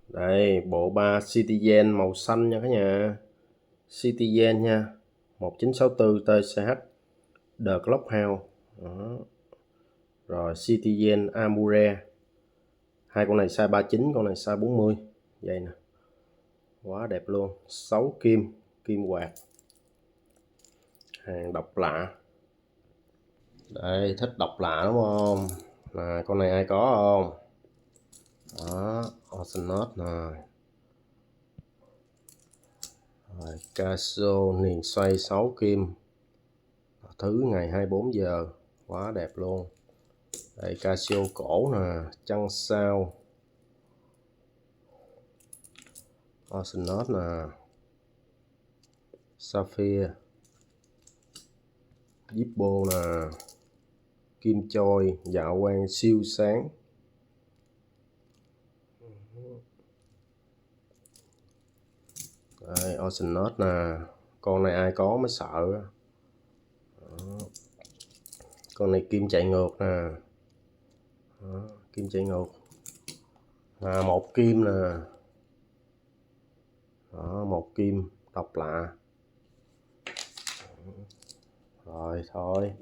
Đây, bộ ba Citizen màu xanh nha cả nhà. Citizen nha, 1964 TCH The Clubhouse. Đó. Rồi Citizen Amure. Hai con này size 39, con này size 40. Vậy nè. Quá đẹp luôn. 6 kim, kim quạt. Hàng độc lạ. Đây, thích độc lạ đúng không? Nè, con này ai có không? Đó, Oceanot nè. Rồi, Casio niền xoay 6 kim. Thứ ngày 24 giờ. Quá đẹp luôn. Đây, Casio cổ nè, trăng sao. Oceanot nè. Sapphire. Zippo nè. Kim choi, dạ quang siêu sáng. Đây, Oceanot nè. Con này ai có mới sợ. Đó. Con này kim chạy ngược nè. Đó, kim chạy ngược. Một kim nè. Đó, một kim độc lạ. Rồi thôi.